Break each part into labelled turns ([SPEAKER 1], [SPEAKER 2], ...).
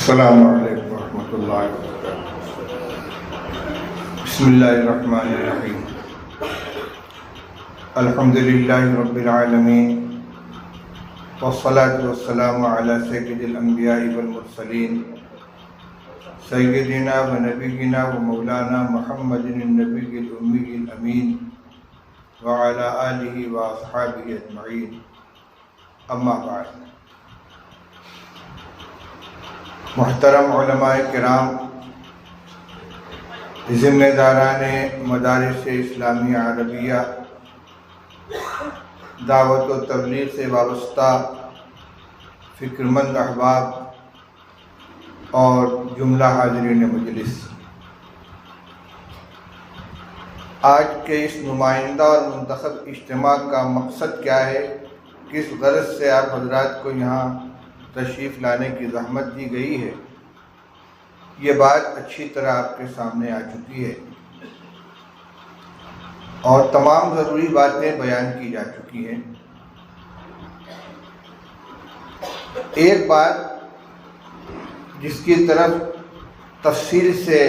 [SPEAKER 1] अस्सलामु अलैकुम वरहमतुल्लाहि वबरकातुहू। बिस्मिल्लाहिर्रहमानिर्रहीम। अल्हम्दुलिल्लाहि रब्बिल आलमीन वस्सलातु वस्सलामु अला सय्यिदिल अंबिया'i वल मुरसलीन सय्यिदिना व नबिय्यिना व मौलाना मुहम्मदिन नबिय्यिल उम्मिय्यिल अमीन व अला आलिहि व अस्हाबिहि अजमईन। अम्मा बाद। मुहतरम उलमाए किराम, ज़िम्मेदाराने मदारिस इस्लामिया अरबिया, दावत व तबलीग से वाबस्ता फ़िक्रमंद अहबाब और जुमला हाज़रीन मजलिस, आज के इस नुमाइंदा और मुंतखब इज्तिमा का मकसद क्या है, किस गरज से आप हज़रात को यहाँ तशरीफ़ लाने की ज़हमत दी गई है, ये बात अच्छी तरह आपके सामने आ चुकी है और तमाम ज़रूरी बातें बयान की जा चुकी हैं। एक बात जिसकी तरफ तफसील से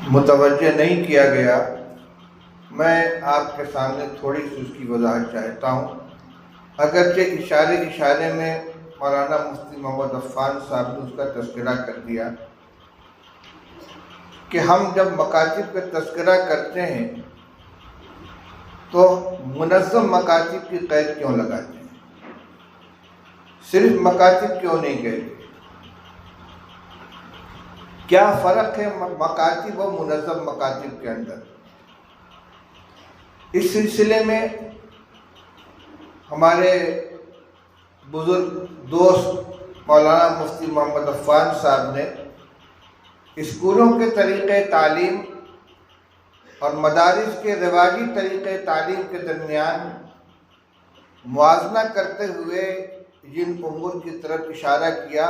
[SPEAKER 1] मुतवज्जह नहीं किया गया, मैं आपके सामने थोड़ी सी उसकी वजाहत चाहता हूँ। अगरचे इशारे में मौलाना मुफ्ती मोहम्मद अफ़ान साहब ने उसका तज़किरा कर दिया कि हम जब मकातिब का तज़किरा करते हैं तो मुनज़्ज़म मकातिब की क़ैद क्यों लगाते हैं, सिर्फ मकातिब क्यों नहीं कहते? क्या फ़र्क है मकातिब और मुनज़्ज़म मकातिब के अंदर? इस सिलसिले में हमारे बुज़ुर्ग दोस्त मौलाना मुफ्ती मोहम्मद अफ़ान साहब ने स्कूलों के तरीक़े तालीम और मदारिस के रिवाजी तरीक़े तालीम के दरमियान मुआज़ना करते हुए जिन उमूर की तरफ इशारा किया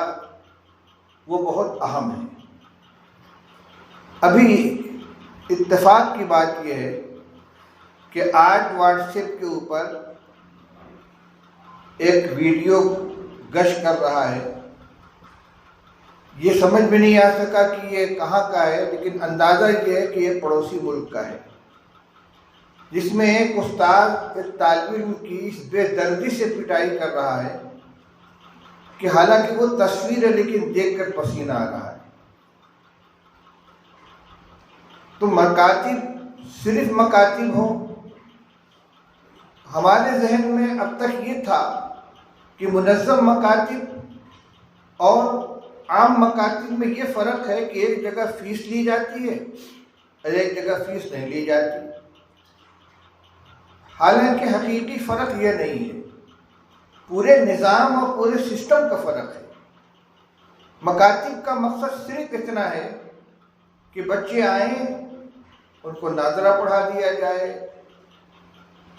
[SPEAKER 1] वो बहुत अहम है। अभी इत्तेफाक की बात यह है कि आज व्हाट्सएप के ऊपर एक वीडियो गश्त कर रहा है। ये समझ में नहीं आ सका कि ये कहाँ का है, लेकिन अंदाज़ा ये है कि ये पड़ोसी मुल्क का है, जिसमें एक उस्ताद एक तालिब इल्म की इस बेदर्दी से पिटाई कर रहा है कि हालांकि वो तस्वीर है लेकिन देखकर पसीना आ रहा है। तो मकातिब सिर्फ मकातिब हो, हमारे जहन में अब तक ये था कि मुनज़्ज़म मकातिब और आम मकातिब में ये फ़र्क है कि एक जगह फ़ीस ली जाती है और एक जगह फ़ीस नहीं ली जाती। हालांकि हकीकी फ़र्क ये नहीं है, पूरे निज़ाम और पूरे सिस्टम का फ़र्क है। मकातिब का मकसद सिर्फ इतना है कि बच्चे आएँ, उनको नाज़रा पढ़ा दिया जाए,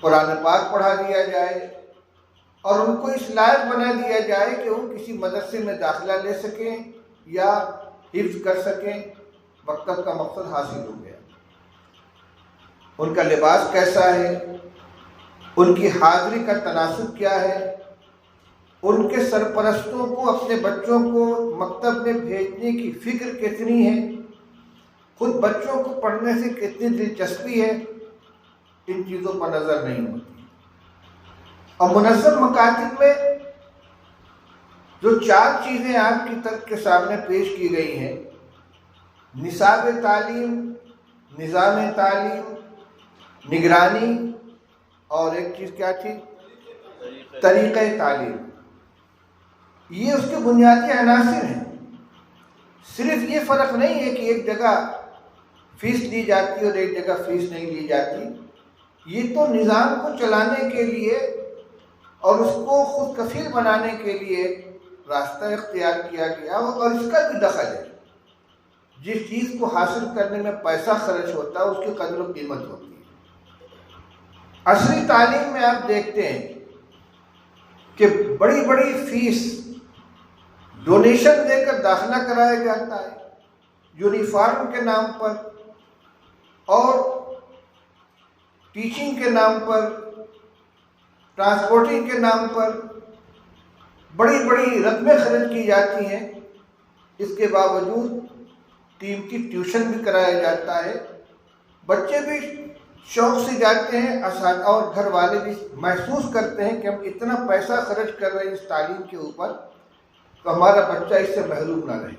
[SPEAKER 1] कुरान पाक पढ़ा दिया जाए और उनको इस लायक बना दिया जाए कि वो किसी मदरसे में दाखिला ले सकें या हिफ्ज़ कर सकें। मकतब का मकसद हासिल हो गया। उनका लिबास कैसा है, उनकी हाज़िरी का तनासुब क्या है, उनके सरपरस्तों को अपने बच्चों को मकतब में भेजने की फ़िक्र कितनी है, खुद बच्चों को पढ़ने से कितनी दिलचस्पी है, इन चीज़ों पर नज़र नहीं होती। और मुनज़्ज़म मकातिब में जो चार चीज़ें आपकी तरफ के सामने पेश की गई हैं, निसाब तालीम, निज़ाम तालीम, निगरानी और एक चीज़ क्या थी, तरीक़े तालीम, ये उसके बुनियादी अनासिर हैं। सिर्फ ये फ़र्क नहीं है कि एक जगह फ़ीस ली जाती और एक जगह फ़ीस नहीं ली जाती। ये तो निज़ाम को चलाने के लिए और उसको खुद कफील बनाने के लिए रास्ता इख्तियार किया गया और इसका भी दखल है। जिस चीज़ को हासिल करने में पैसा खर्च होता है उसकी कदर व कीमत होती है। असली तालीम में आप देखते हैं कि बड़ी बड़ी फ़ीस डोनेशन देकर दाखिला कराया जाता है, यूनिफॉर्म के नाम पर और टीचिंग के नाम पर, ट्रांसपोर्टिंग के नाम पर बड़ी बड़ी रकमें खर्च की जाती हैं, इसके बावजूद कीमती ट्यूशन भी कराया जाता है। बच्चे भी शौक से जाते हैं और घर वाले भी महसूस करते हैं कि हम इतना पैसा खर्च कर रहे हैं इस तालीम के ऊपर, तो हमारा बच्चा इससे महरूम ना रहे।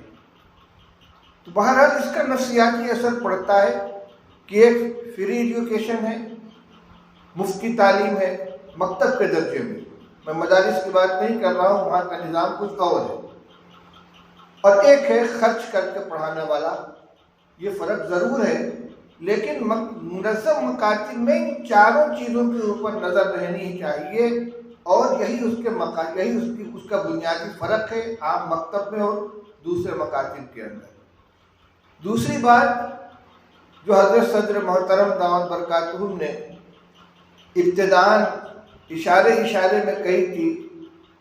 [SPEAKER 1] तो बहरहाल इसका नफ्सियाती असर पड़ता है कि एक फ्री एजुकेशन है, मुफ्त की तालीम है मकतब के दर्जे में, मैं मदारिस की बात नहीं कर रहा हूँ, वहाँ का निज़ाम कुछ और है, और एक है खर्च करके पढ़ाने वाला। ये फ़र्क ज़रूर है, लेकिन मुनज़्ज़म मकातिब में इन चारों चीज़ों के ऊपर नज़र रहनी चाहिए, और यही उसका बुनियादी फ़र्क है आम मकतब में और दूसरे मकातिब के अंदर। दूसरी बात जो हज़रत सदर मोहतरम दामद बरकातुहू ने इब्तिदान इशारे में कही थी,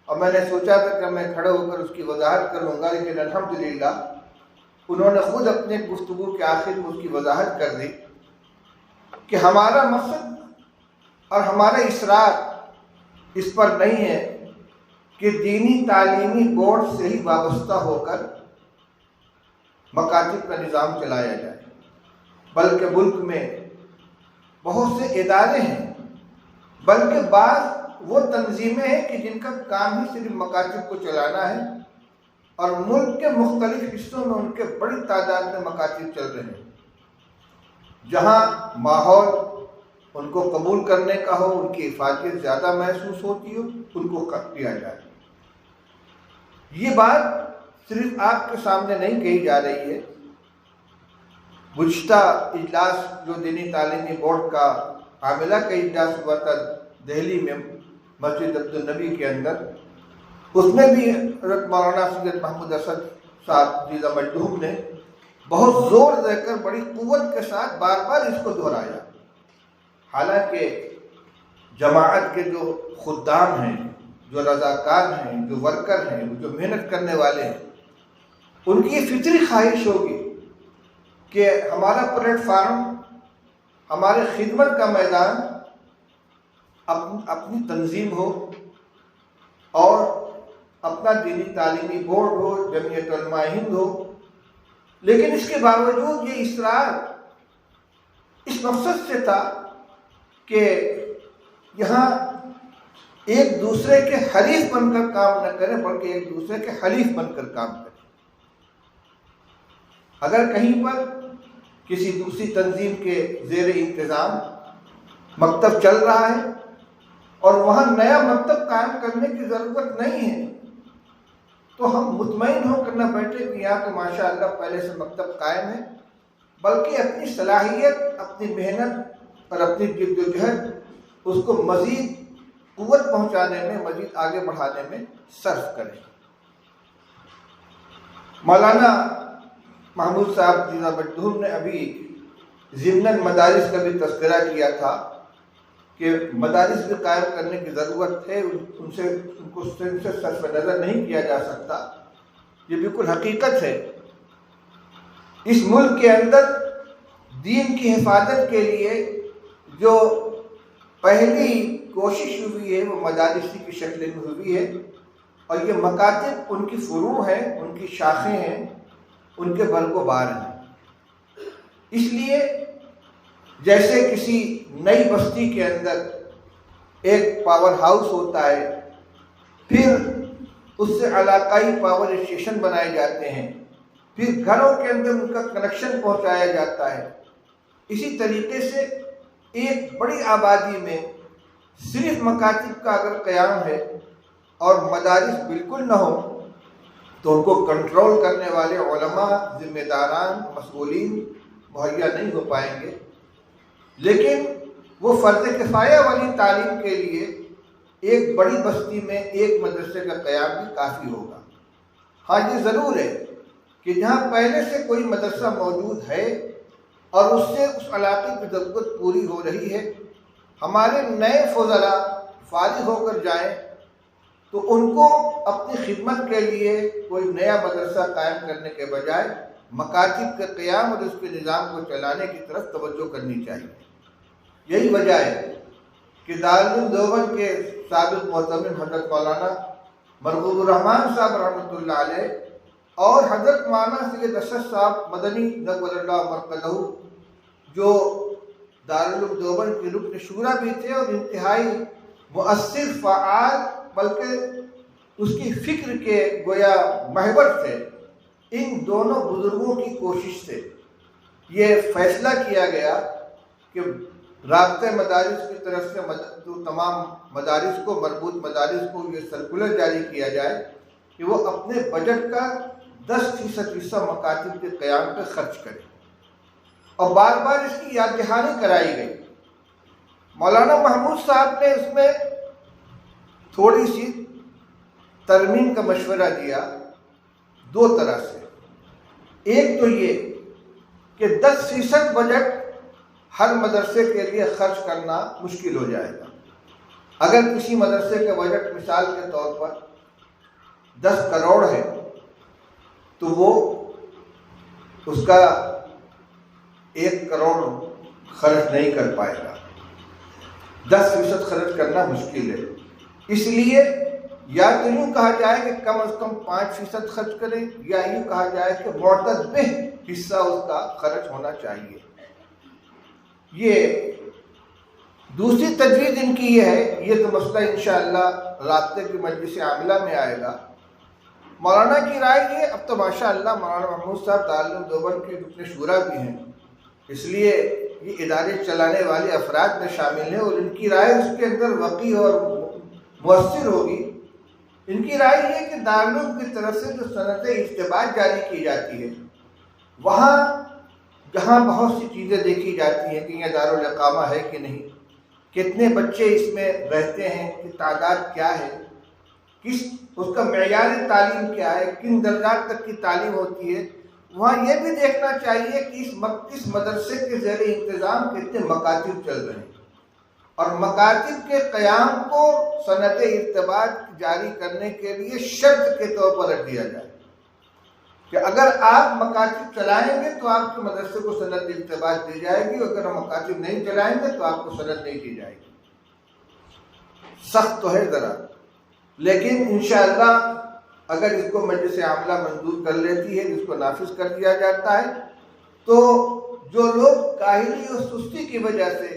[SPEAKER 1] और मैंने सोचा था कि मैं खड़े होकर उसकी वजाहत करूँगा, लेकिन अल्हम्दुलिल्लाह उन्होंने खुद अपने गुफ्तगू के आखिर में उसकी वजाहत कर दी कि हमारा मकसद और हमारा इसरार इस पर नहीं है कि दीनी तालीमी बोर्ड से ही वाबस्ता होकर मकातिब का निज़ाम चलाया जाए, बल्कि मुल्क में बहुत से इदारे हैं, बल्कि बाज़ वो तंजीमें हैं कि जिनका काम ही सिर्फ मकातिब को चलाना है, और मुल्क के मुख्तलिफ हिस्सों में उनके बड़ी तादाद में मकातिब चल रहे हैं। जहाँ माहौल उनको कबूल करने का हो, उनकी हिफाजत ज़्यादा महसूस होती हो, उनको कर दिया जाए। ये बात सिर्फ आपके सामने नहीं कही जा रही है। गुज़िश्ता इजलास जो दीनी तालीमी बोर्ड का आमिला का इजलास हुआ था दिल्ली में मस्जिद अब्दुल नबी के अंदर, उसमें भी हज़रत मौलाना सैयद महमूद असद साहब जीज़ा मजदूम ने बहुत ज़ोर देकर बड़ी क़ुव्वत के साथ बार बार इसको दोहराया। हालांकि जमाअत के जो खुद्दाम हैं, जो रज़ाकार हैं, जो वर्कर हैं, जो मेहनत करने वाले हैं, उनकी ये फितरी ख्वाहिश होगी कि हमारा प्लेटफार्म, हमारे खिदमत का मैदान अपनी तंजीम हो और अपना दीनी तालीमी बोर्ड हो, जमीयत उलमा हिंद हो। लेकिन इसके बावजूद ये इसरार इस मकसद से था कि यहाँ एक दूसरे के हरीफ बनकर काम न करें, बल्कि एक दूसरे के हलीफ बनकर काम करें। अगर कहीं पर किसी दूसरी तंजीम के ज़ेर इंतज़ाम मकतब चल रहा है और वहाँ नया मकतब कायम करने की ज़रूरत नहीं है, तो हम मुतमईन होकर न बैठे कि यहाँ तो माशाअल्लाह पहले से मकतब कायम है, बल्कि अपनी सलाहियत, अपनी मेहनत और अपनी जिद्दोजहद उसको मज़ीद क़ुव्वत पहुँचाने में, मज़ीद आगे बढ़ाने में सर्फ करें। मौलाना महमूद साहब जीज़ा मजदूम ने अभी ज़िम्नन मदारिस का भी तज़किरा किया था कि मदारिस भी कायम करने की ज़रूरत है, उनको सर्फ नज़र नहीं किया जा सकता। ये बिल्कुल हकीकत है। इस मुल्क के अंदर दीन की हिफाजत के लिए जो पहली कोशिश हुई है वो मदारिस की शक्ल में हुई है, और ये मकातिब उनकी फ़ुरू हैं, उनकी शाखें हैं, उनके बरगोबार हैं। इसलिए जैसे किसी नई बस्ती के अंदर एक पावर हाउस होता है, फिर उससे इलाकाई पावर स्टेशन बनाए जाते हैं, फिर घरों के अंदर उनका कनेक्शन पहुंचाया जाता है, इसी तरीके से एक बड़ी आबादी में सिर्फ मकातिब का अगर क़याम है और मदारिस बिल्कुल न हो, तो उनको कंट्रोल करने वाले उलमा, ज़िम्मेदारान, मसऊलीन मुहैया नहीं हो पाएंगे। लेकिन वो फ़र्ज़ किफ़ाया वाली तालीम के लिए एक बड़ी बस्ती में एक मदरसे का क़याम भी काफ़ी होगा। हाँ, ये ज़रूर है कि जहाँ पहले से कोई मदरसा मौजूद है और उससे उस इलाके की ज़रूरत पूरी हो रही है, हमारे नए फ़ुज़ला फ़ारिग़ होकर जाएँ तो उनको अपनी खिदमत के लिए कोई नया मदरसा कायम करने के बजाय मकातिब के क़याम और उसके निज़ाम को चलाने की तरफ तवज्जो करनी चाहिए। यही वजह है कि दारुल देवबंद के साबिक़ मोहतमिम हज़रत मौलाना मरगूबुर रहमान साहब रहमतुल्लाह अलैह और हजरत मौलाना सैयद अशरफ साहब मदनी नव्वरल्लाह मरकज़हू जो दारुल उलूम देवबंद के रुकन शूरा भी थे और इंतहाई मुअस्सिर फ़आल बल्कि उसकी फ़िक्र के गोया महवर थे। इन दोनों बुज़ुर्गों की कोशिश से ये फ़ैसला किया गया कि राब्ते मदारिस की तरफ से तो तमाम मदारिस को, मरबूत मदारिस को ये सर्कुलर जारी किया जाए कि वो अपने बजट का 10% हिस्सा मकातिब के क़याम पर खर्च करें। और बार बार इसकी याद दहानी कराई गई। मौलाना महमूद साहब ने इसमें थोड़ी सी तरमीम का मशवरा दिया दो तरह से। एक तो ये कि 10% बजट हर मदरसे के लिए खर्च करना मुश्किल हो जाएगा। अगर किसी मदरसे का बजट मिसाल के तौर पर 10 करोड़ है तो वो उसका 1 करोड़ खर्च नहीं कर पाएगा। 10% खर्च करना मुश्किल है। इसलिए या तो यूँ कहा जाए कि कम से कम 5% खर्च करें, या यूँ कहा जाए कि मुअतदबिह हिस्सा उसका खर्च होना चाहिए। ये दूसरी तजवीज़ इनकी ये है। ये तो मसला इंशाअल्लाह राब्ते की मजलिस आमिला में आएगा। मौलाना की राय ये, अब तो माशाअल्लाह मौलाना महमूद साहब दारुल उलूम देवबंद के रुकन शूरा भी हैं, इसलिए ये इदारे चलाने वाले अफराद में शामिल हैं और इनकी राय उसके अंदर वक़ी और मुअस्सिर होगी। इनकी राय ये कि दारुल उलूम की तरफ से जो सनद इज्तिबात जारी की जाती है, वहाँ जहाँ बहुत सी चीज़ें देखी जाती हैं कि यह दारुल इकामा है कि नहीं, कितने बच्चे इसमें रहते हैं, कि तादाद क्या है, किस उसका मेयार तालीम क्या है, किन दर्जात तक की तालीम होती है, वहाँ ये भी देखना चाहिए कि इस मदरसे के ज़ेर इंतज़ाम कितने मकातिब चल रहे हैं और मकातिब के क़याम को सनद इर्तिबात जारी करने के लिए शर्त के तौर पर रख दिया जाए कि अगर आप मकातिब चलाएंगे तो आपके मदरसे को सनद इर्तिबात दी जाएगी, अगर हम मकातिब नहीं चलाएंगे तो आपको सनद नहीं दी जाएगी। सख्त तो है ज़रा, लेकिन इंशाअल्लाह अगर इसको मजलिस आमला मंजूर कर लेती है, इसको नाफिज कर दिया जाता है, तो जो लोग काहिली और सुस्ती की वजह से,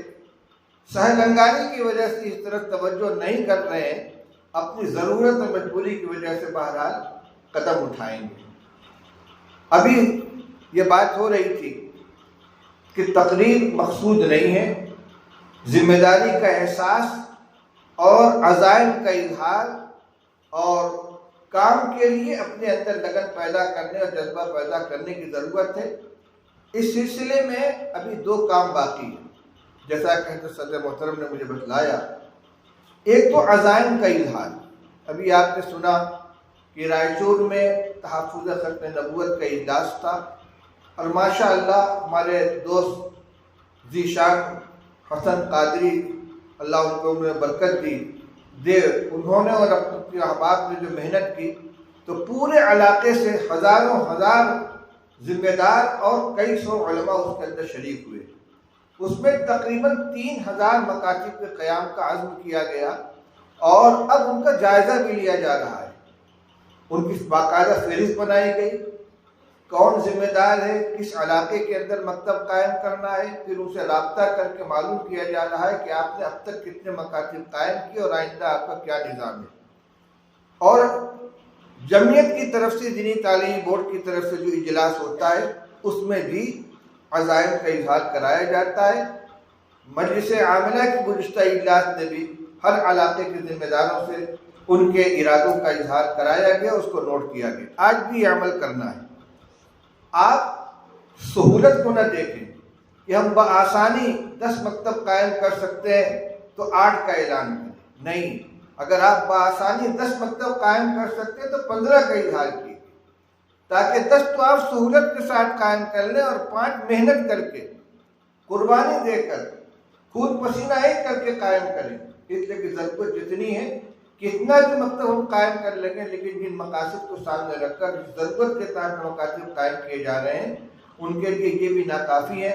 [SPEAKER 1] सहलंगानी की वजह से इस तरफ तवज्जो नहीं कर रहे हैं, अपनी ज़रूरत और मजबूरी की वजह से बहरहाल कदम उठाएंगे। अभी ये बात हो रही थी कि तकरीर मकसूद नहीं है, जिम्मेदारी का एहसास और अज़ाइम का इजहार और काम के लिए अपने अंदर लगन पैदा करने और जज्बा पैदा करने की ज़रूरत है। इस सिलसिले में अभी 2 काम बाकी हैं, जैसा कि सदर मोहतरम ने मुझे बतलाया। एक तो अज़ाइम का इजहार, अभी आपने सुना कि रायचूर में तहफ़्फ़ुज़ ख़त्म नबूवत का इजलास था और माशाअल्लाह हमारे दोस्त ज़ीशान हसन कादरी, अल्लाह उनको उन्हें बरकत दी दे, उन्होंने और अपने अहबाब ने जो मेहनत की, तो पूरे इलाके से हज़ारों हज़ार ज़िम्मेदार और कई सौ उलमा उसके अंदर शरीक हुए। उसमें तकरीबन 3000 मकातिब के क़याम का अज़्म किया गया और अब उनका जायज़ा भी लिया जा रहा है। उनकी बाकायदा फहरिस्त बनाई गई, कौन जिम्मेदार है, किस इलाके के अंदर मकतब कायम करना है, फिर उनसे रब्ता करके मालूम किया जा रहा है कि आपने अब तक कितने मकातिब कायम किए और आइंदा आपका क्या निज़ाम है। और जमीयत की तरफ से, दीनी तालीम बोर्ड की तरफ से जो इजलास होता है उसमें भी अज़ाइम का इजहार कराया जाता है। मजलिस आमिला के गुज़िश्ता इजलास में भी हर इलाके के ज़िम्मेदारों से उनके इरादों का इजहार कराया गया, उसको नोट किया गया। आज भी अमल करना है। आप सहूलत को न देखें कि हम बआसानी 10 मकतब कायम कर सकते हैं तो 8 का ऐलान करें, नहीं। अगर आप बआसानी 10 मकतब कायम कर सकते हैं तो 15 का इजहार कीजिए, ताकि 10 तो आप सहूलत के साथ कायम कर लें और 5 मेहनत करके, कुर्बानी देकर, खून पसीना एक करके कायम करें। इसलिए कि ज़रूरत जितनी है, कितना भी मकतब हम कायम कर लेंगे, लेकिन जिन मकासद को सामने रखकर ज़रूरत के तहत मकासद कायम किए जा रहे हैं उनके लिए ये भी नाकाफ़ी है।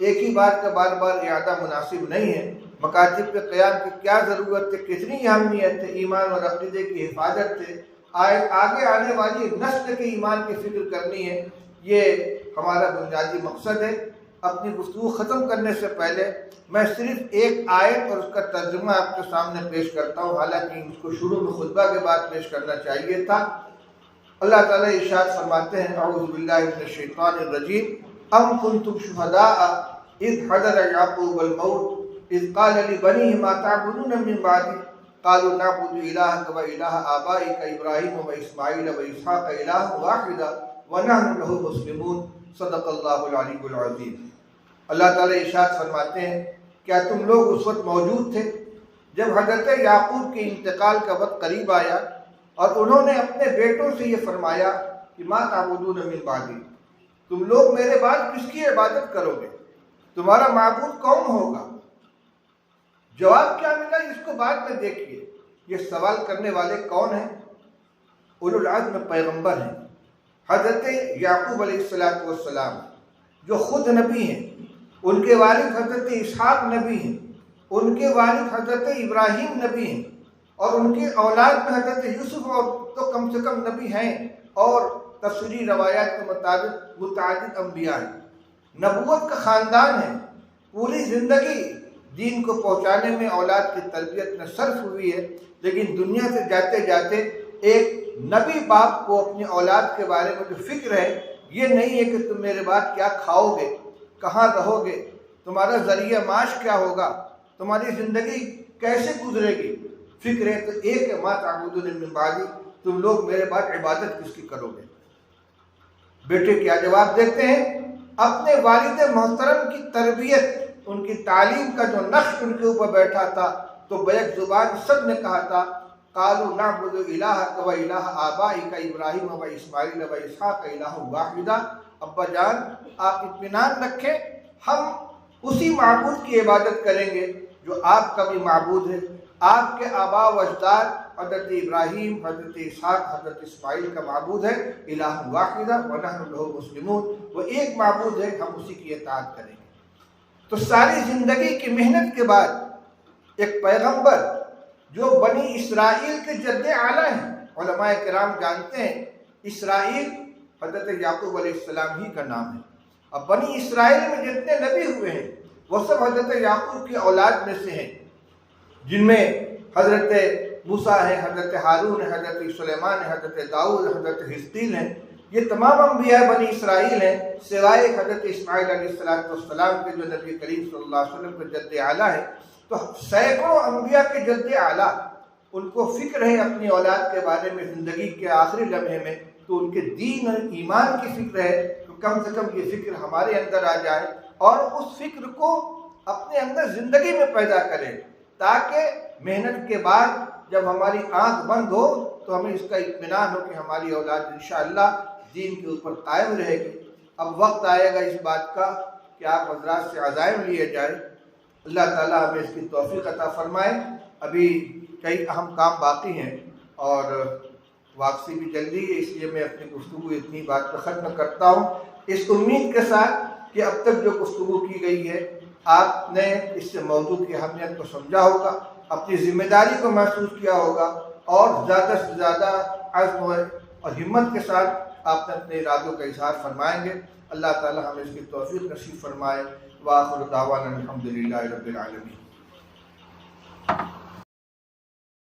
[SPEAKER 1] एक ही बात का बार बार इआदा मुनासिब नहीं है। मकातिब के क़याम की क्या ज़रूरत है, कितनी अहमियत है, ईमान और अक़ीदे की हिफाजत है, आगे आने वाली नस्ल के ईमान की फ़िक्र करनी है। ये हमारा बुनियादी मकसद है। अपनी गुफ्तगू ख़त्म करने से पहले मैं सिर्फ एक आयत और उसका तर्जुमा आपके सामने पेश करता हूँ, हालांकि उसको शुरू में खुतबा के बाद पेश करना चाहिए था। अल्लाह ताला इरशाद फरमाते हैं, अऊज़ु बिल्लाहि मिनश शैतानिर रजीम, अम कुंतुम शुहदाअ इज़ हज़र याक़ूबल मौत इज़ क़ाल लिबनीहि मा तअबुदून मिन बादी क़ालू नअबुदु इलाहक व इलाह आबाइक इब्राहीम व इस्माईल व इसहाक़ इलाहन वाहिदा व नहनु लहु मुस्लिमून। सदक़ल्लाहुल अलीयुल अज़ीम। अल्लाह ताला इरशाद फरमाते हैं, क्या तुम लोग उस वक्त मौजूद थे जब हज़रत याक़ूब के इंतकाल का वक्त करीब आया और उन्होंने अपने बेटों से ये फरमाया कि मा ताबुदून मिन बादी, तुम लोग मेरे बाद किसकी इबादत करोगे, तुम्हारा माबूद कौन होगा। जवाब क्या मिला इसको बाद में देखिए। ये सवाल करने वाले कौन हैं? उलुल अज़्म पैगंबर हैं, हज़रत याक़ूब अलैहिस्सलाम जो खुद नबी हैं, उनके वालिद हज़रत इसहाक़ नबी हैं, उनके वालिद हज़रत इब्राहीम नबी हैं और उनकी औलाद में हज़रत यूसुफ और तो कम से कम नबी हैं और तफसीरी रवायात के मुताबिक मुतअद्दिद अंबिया हैं। नबूवत का ख़ानदान है। पूरी ज़िंदगी दीन को पहुँचाने में औलाद की तरबियत में सर्फ हुई है, लेकिन दुनिया से जाते जाते एक नबी बाप को अपनी औलाद के बारे में जो फिक्र है, ये नहीं है कि तुम मेरे बाद क्या खाओगे, कहाँ रहोगे, तुम्हारा ज़रिया माश क्या होगा, तुम्हारी ज़िंदगी कैसे गुजरेगी। फिक्र है तो एक है, मा ताबुदून मिन बादी, तुम लोग मेरे बाद इबादत किसकी करोगे। बेटे क्या जवाब देते हैं? अपने वालिद मोहतरम की तरबियत, उनकी तालीम का जो नक्श उनके ऊपर बैठा था, तो बैक जुबान सब ने कहा था, क़ालू नअबुदु इलाहक व इलाह आबाइक इब्राहीम व इस्माईल व इसहाक़ इलाहन वाहिदा। अब्बा जान आप इत्मीनान रखें, हम उसी माबूद की इबादत करेंगे जो आपका भी माबूद है। आपके आबा व अजदाद हज़रत इब्राहीम, हज़रत इसहाक़, हज़रत इस्माईल का माबूद है इलाहन वाहिदा व नहनु लहु मुस्लिमून, वो एक माबूद है, हम उसी की इताअत करेंगे। तो सारी ज़िंदगी की मेहनत के बाद एक पैगंबर जो बनी इसराइल के जद्दे आला हैं, उलमाए किराम जानते हैं इसराइल हज़रत याक़ूब अलैहिस्सलाम ही का नाम है। अब बनी इसराइल में जितने नबी हुए हैं वो सब हज़रत याक़ूब की औलाद में से हैं, जिनमें हज़रत मूसा है, हज़रत हारून है, हज़रत सुलेमान है, हज़रत दाऊद, हज़रत हिज़कील हैं। ये तमाम अंबिया बनी इसराइल हैं, सिवाय हज़रत इस्माईल अलैहिस्सलाम के जो नबी करीम सल्लल्लाहु अलैहि वसल्लम के जद्दे आला है। तो सैकड़ों अंबिया के जद्दे आला, उनको फ़िक्र है अपनी औलाद के बारे में ज़िंदगी के आखिरी लम्हे में, तो उनके दीन और ईमान की फ़िक्र है, तो कम से कम ये फ़िक्र हमारे अंदर आ जाए और उस फ़िक्र को अपने अंदर ज़िंदगी में पैदा करें, ताकि मेहनत के बाद जब हमारी आँख बंद हो तो हमें इसका इत्मीनान हो कि हमारी औलाद इंशाअल्लाह दीन के ऊपर कायम रहेगी। अब वक्त आएगा इस बात का कि आप हज़रात से अज़ाइम लिए जाए। अल्लाह ताला हमें इसकी तौफ़ीक़ अता फ़रमाए। अभी कई अहम काम बाकी हैं और वापसी भी जल्दी है, इसलिए मैं अपनी गुफ्तगू इतनी बात पर ख़त्म करता हूँ, इस उम्मीद के साथ कि अब तक जो गुफ्तगू की गई है आपने इससे मौजू की अहमियत को समझा होगा, अपनी ज़िम्मेदारी को महसूस किया होगा और ज़्यादा से ज़्यादा अज़्म और हिम्मत के साथ आपने अपने इरादों का इज़हार फरमाएंगे। अल्लाह ताला हमें इसकी तौफ़ीक़ नसीब फरमाए। व आख़िरु दावाना अल्हम्दुलिल्लाहि रब्बिल आलमीन।